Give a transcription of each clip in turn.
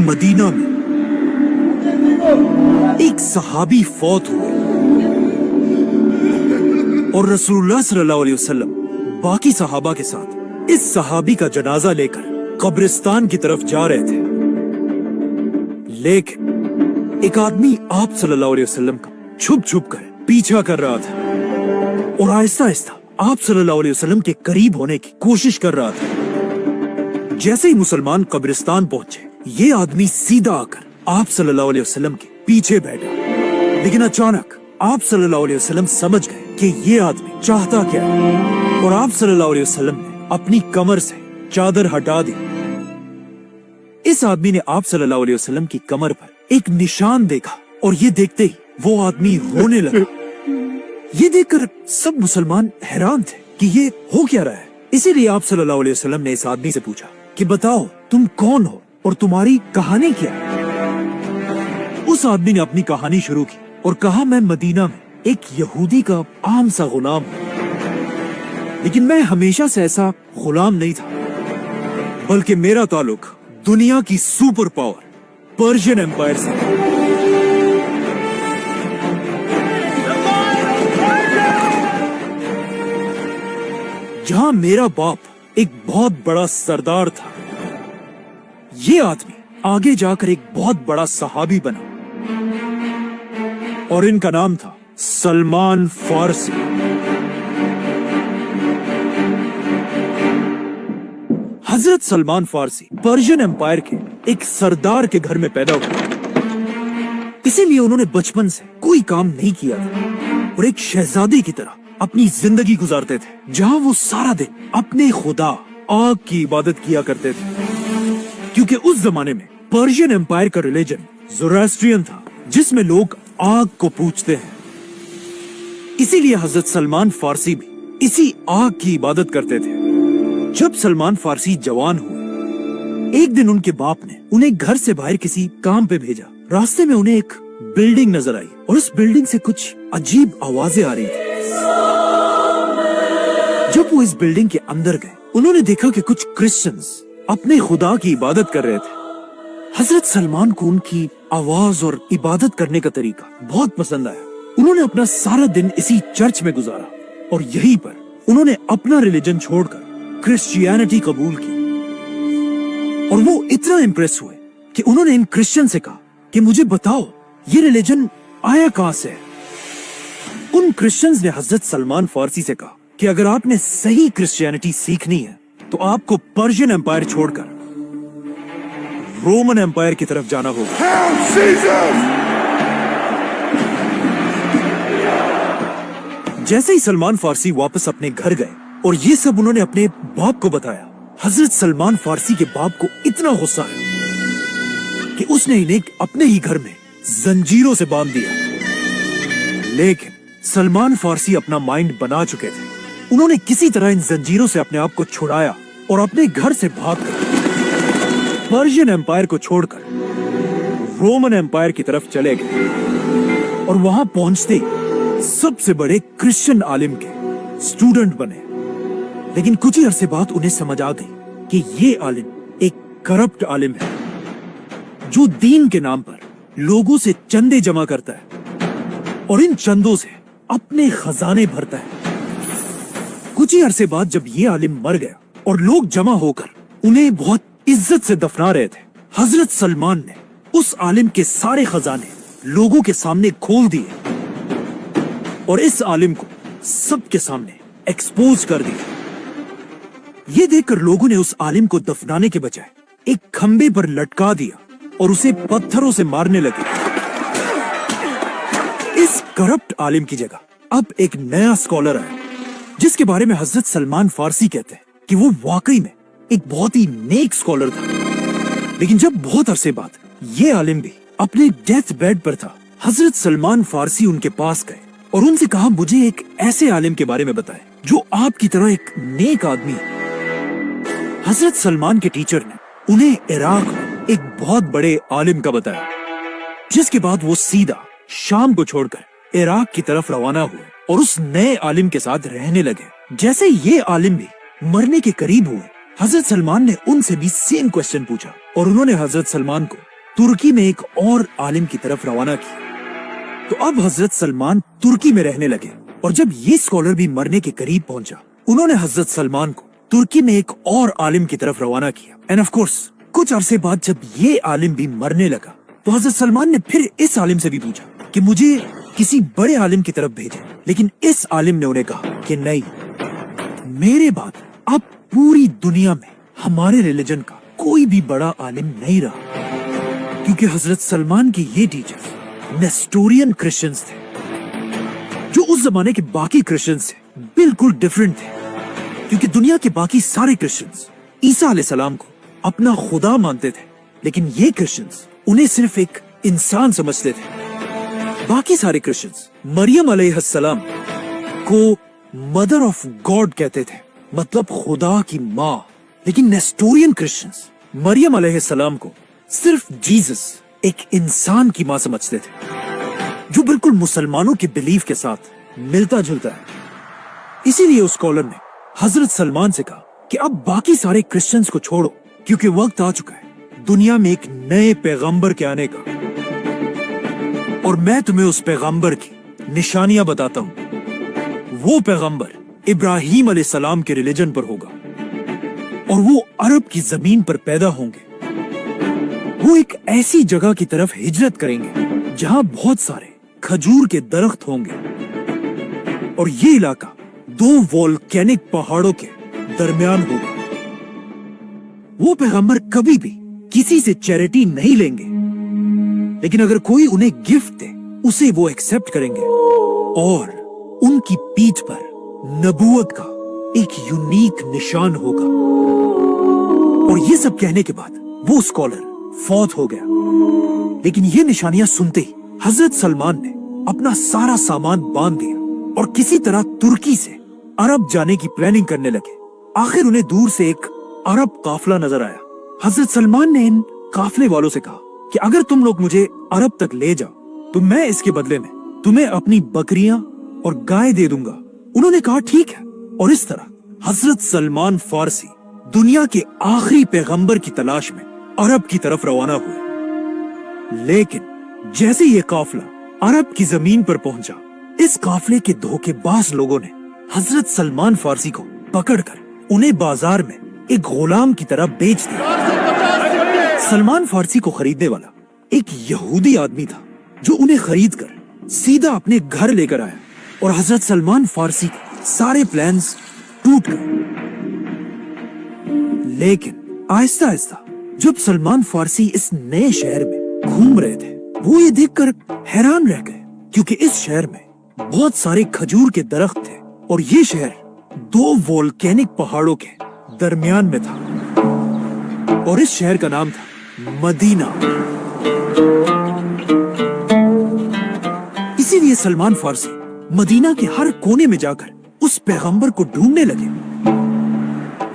Medina में एक सहाबी फौत हुए और रसूलुल्लाह सल्लल्लाहु अलैहि वसल्लम बाकी सहाबा के साथ इस सहाबी का जनाजा लेकर कब्रिस्तान की तरफ जा रहे थे। लेकिन एक आदमी आप सल्लल्लाहु अलैहि वसल्लम का छुप छुप कर पीछा कर रहा था और आहिस्ता आहिस्ता आप सल्लल्लाहु अलैहि वसल्लम के करीब होने की कोशिश कर रहा था। जैसे ही मुसलमान कब्रिस्तान पहुंचे, ये आदमी सीधा आकर आप सल्लल्लाहु अलैहि वसल्लम के पीछे बैठा। लेकिन अचानक आप सल्लल्लाहु अलैहि वसल्लम समझ गए कि ये आदमी चाहता क्या है और आप सल्लल्लाहु अलैहि वसल्लम ने अपनी कमर से चादर हटा दी। इस आदमी ने आप सल्लल्लाहु अलैहि वसल्लम की कमर पर एक निशान देखा और ये देखते ही वो आदमी रोने लगा। ये देखकर सब मुसलमान हैरान थे कि ये हो क्या रहा है। इसीलिए आप सल्लल्लाहु अलैहि वसल्लम ने इस आदमी से पूछा कि बताओ तुम कौन हो और तुम्हारी कहानी क्या है। उस आदमी ने अपनी कहानी शुरू की और कहा, मैं मदीना में एक यहूदी का आम सा गुलाम हूँ, लेकिन मैं हमेशा से ऐसा गुलाम नहीं था, बल्कि मेरा ताल्लुक दुनिया की सुपर पावर पर्शियन एम्पायर से। जहां मेरा बाप एक बहुत बड़ा सरदार था। ये आदमी आगे जाकर एक बहुत बड़ा सहाबी बना और इनका नाम था सलमान फारसी। हजरत सलमान फारसी पर्शियन एम्पायर के एक सरदार के घर में पैदा हुए, इसीलिए उन्होंने बचपन से कोई काम नहीं किया था और एक शहजादी की तरह अपनी जिंदगी गुजारते थे, जहां वो सारा दिन अपने खुदा आग की इबादत किया करते थे। क्योंकि उस जमाने में पर्शियन एम्पायर का रिलीजन ज़ोरास्ट्रियन था, जिसमें लोग आग को पूजते हैं। इसीलिए हजरत सलमान फारसी भी इसी आग की इबादत करते थे। जब सलमान फारसी जवान हुए, एक दिन उनके बाप ने उन्हें घर से बाहर किसी काम पे भेजा। रास्ते में उन्हें एक बिल्डिंग नजर आई और उस बिल्डिंग से कुछ अजीब आवाजें आ रही थी। जब वो इस बिल्डिंग के अंदर गए, उन्होंने देखा कि कुछ क्रिश्चियंस अपने खुदा की इबादत कर रहे थे। हजरत सलमान को उनकी आवाज और इबादत करने का तरीका बहुत पसंद आया। उन्होंने अपना सारा दिन इसी चर्च में गुजारा और यहीं पर उन्होंने अपना रिलीजन छोड़कर क्रिश्चियनिटी कबूल की। और वो इतना इम्प्रेस हुए कि उन्होंने इन क्रिश्चियन से कहा कि मुझे बताओ ये रिलीजन आया कहां से है। उन क्रिश्चियंस ने हजरत सलमान फारसी से कहा कि अगर आपने सही क्रिश्चियनिटी सीखनी है तो आपको पर्शियन एम्पायर छोड़कर रोमन एम्पायर की तरफ जाना होगा। जैसे ही सलमान फारसी वापस अपने घर गए और ये सब उन्होंने अपने बाप को बताया, हजरत सलमान फारसी के बाप को इतना गुस्सा आया कि उसने इन्हें अपने ही घर में जंजीरों से बांध दिया। लेकिन सलमान फारसी अपना माइंड बना चुके थे। उन्होंने किसी तरह इन जंजीरों से अपने आप को छुड़ाया और अपने घर से भागकर पर्शियन एम्पायर को छोड़कर रोमन एम्पायर की तरफ चले गए और वहां पहुंचते सबसे बड़े क्रिश्चियन आलिम के स्टूडेंट बने। लेकिन कुछ ही अरसे बाद उन्हें समझ आ गई कि ये आलिम एक करप्ट आलिम है, जो दीन के नाम पर लोगों से चंदे जमा करता है और इन चंदों से अपने खजाने भरता है। कुछ ही अरसे बाद जब ये आलिम मर गया और लोग जमा होकर उन्हें बहुत इज्जत से दफना रहे थे, हजरत सलमान ने उस आलिम के सारे खजाने लोगों के सामने खोल दिए और इस आलिम को सबके सामने एक्सपोज कर दिया। ये देखकर लोगों ने उस आलिम को दफनाने के बजाय एक खंबे पर लटका दिया और उसे पत्थरों से मारने लगे। इस करप्ट आलिम की जगह अब एक नया स्कॉलर आया, जिसके बारे में हजरत सलमान फारसी कहते हैं कि वो वाकई में एक बहुत ही नेक स्कॉलर था। लेकिन जब बहुत अरसे बाद ये आलिम भी अपने डेथ बेड पर था, हजरत सलमान फारसी उनके पास गए और उनसे कहा, मुझे एक ऐसे आलिम के बारे में बताएं जो आपकी तरह एक नेक आदमी है। हजरत सलमान के टीचर ने उन्हें इराक में एक बहुत बड़े आलिम का बताया, जिसके बाद वो सीधा शाम को छोड़कर इराक की तरफ रवाना हुए और उस नए आलिम के साथ रहने लगे। जैसे ये आलिम भी मरने के करीब हुए, हजरत सलमान ने उनसे भी सेम क्वेश्चन पूछा और उन्होंने हजरत सलमान को तुर्की में एक और आलिम की तरफ रवाना किया। तो अब हजरत सलमान तुर्की में रहने लगे और जब ये स्कॉलर भी मरने के करीब पहुंचा, उन्होंने हजरत सलमान को तुर्की में एक और आलिम की तरफ रवाना किया। एंड ऑफ कोर्स कुछ अरसे बाद जब ये आलिम भी मरने लगा तो हजरत सलमान ने फिर इस आलिम से भी पूछा कि मुझे किसी बड़े आलिम की तरफ भेजें, लेकिन इस आलिम ने उन्हें कहा कि नहीं, मेरे बाद अब पूरी दुनिया में हमारे रिलीजन का कोई भी बड़ा आलिम नहीं रहा, क्योंकि हजरत सलमान के ये टीचर्स नेस्टोरियन क्रिश्चियंस थे, जो उस जमाने के बाकी क्रिश्चियंस से बिल्कुल डिफरेंट थे, क्योंकि दुनिया के बाकी सारे क्रिश्चियंस ईसा अलैहिस्सलाम को अपना खुदा मानते थे, लेकिन ये क्रिश्चियंस उन्हें सिर्फ एक इंसान समझते थे। बाकी सारे क्रिश्चियंस मरियम अलैहिस्सलाम को मदर ऑफ गॉड कहते थे, मतलब खुदा की माँ, लेकिन नेस्टोरियन क्रिश्चियंस मरियम अलैहिस्सलाम को सिर्फ जीसस, एक इंसान की माँ समझते थे, जो बिल्कुल मुसलमानों के बिलीफ के साथ मिलता जुलता है। इसीलिए उस स्कॉलर ने हजरत सलमान से कहा कि अब बाकी सारे क्रिश्चियंस को छोड़ो, क्योंकि वक्त आ चुका है दुनिया में एक नए पैगंबर के आने का, और मैं तुम्हें उस पैगंबर की निशानियां बताता हूं। वो पैगंबर इब्राहिम अलैहिस्सलाम के रिलीजन पर होगा और वो अरब की जमीन पर पैदा होंगे। वो एक ऐसी जगह की तरफ हिजरत करेंगे जहां बहुत सारे खजूर के दरख्त होंगे, और ये इलाका 2 वोल्केनिक पहाड़ों के दरमियान होगा। वो पैगंबर कभी भी किसी से चैरिटी नहीं लेंगे, लेकिन अगर कोई उन्हें गिफ्ट दे उसे वो एक्सेप्ट करेंगे, और उनकी पीठ पर नबूवत का एक यूनिक निशान होगा। और ये सब कहने के बाद वो स्कॉलर फौत हो गया। लेकिन ये निशानियां सुनते ही हजरत सलमान ने अपना सारा सामान बांध दिया और किसी तरह तुर्की से अरब जाने की प्लानिंग करने लगे। आखिर उन्हें दूर से एक अरब काफला नजर आया। हजरत सलमान ने इन काफले वालों से कहा कि अगर तुम लोग मुझे अरब तक ले जाओ तो मैं इसके बदले में तुम्हें अपनी बकरियां और गाय दे दूंगा। उन्होंने कहा ठीक है, और इस तरह हजरत सलमान फारसी दुनिया के आखिरी पैगंबर की तलाश में अरब की तरफ रवाना हुए। लेकिन जैसे ये काफला अरब की जमीन पर पहुंचा, इस काफले के धोखेबाज लोगों ने हजरत सलमान फारसी को पकड़कर उन्हें बाजार में एक गुलाम की तरह बेच दिया। सलमान फारसी को खरीदने वाला एक यहूदी आदमी था, जो उन्हें खरीदकर सीधा अपने घर लेकर आया, और हजरत सलमान फारसी के सारे प्लान्स टूट गए। लेकिन आहिस्ता आहिस्ता जब सलमान फारसी इस नए शहर में घूम रहे थे, वो ये देखकर हैरान रह गए, क्योंकि इस शहर में बहुत सारे खजूर के दरख्त थे और ये शहर 2 वोल्केनिक पहाड़ों के दरमियान में था, और इस शहर का नाम था मदीना। इसीलिए सलमान फारसी मदीना के हर कोने में जाकर उस पैगंबर को ढूंढने लगे।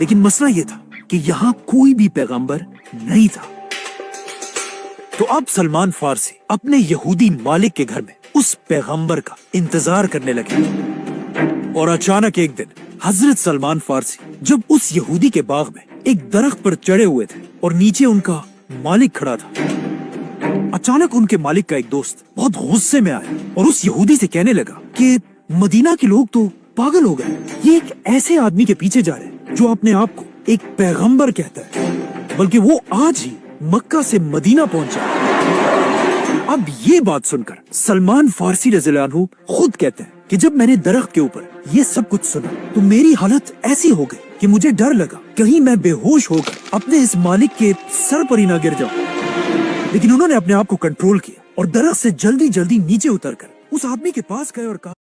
लेकिन मसला ये था कि यहाँ कोई भी पैगंबर नहीं था। तो अब सलमान फारसी अपने यहूदी मालिक के घर में उस पैगंबर का इंतजार करने लगे, और अचानक एक दिन हजरत सलमान फारसी जब उस यहूदी के बाग में एक दरख्त पर चढ़े हुए थे और नीचे उनका मालिक खड़ा था, अचानक उनके मालिक का एक दोस्त बहुत गुस्से में आया और उस यहूदी से कहने लगा कि मदीना के लोग तो पागल हो गए, ये एक ऐसे आदमी के पीछे जा रहे हैं जो अपने आप को एक पैगंबर कहता है, बल्कि वो आज ही मक्का से मदीना पहुंचा। अब ये बात सुनकर सलमान फारसी रज़ियल्लाहु अन्हु खुद कहते हैं कि जब मैंने दरख्त के ऊपर ये सब कुछ सुना तो मेरी हालत ऐसी हो गई कि मुझे डर लगा कहीं मैं बेहोश होकर अपने इस मालिक के सर पर ही ना गिर जाऊं। लेकिन उन्होंने अपने आप को कंट्रोल किया और दरख्त से जल्दी जल्दी नीचे उतरकर उस आदमी के पास गए और कहा,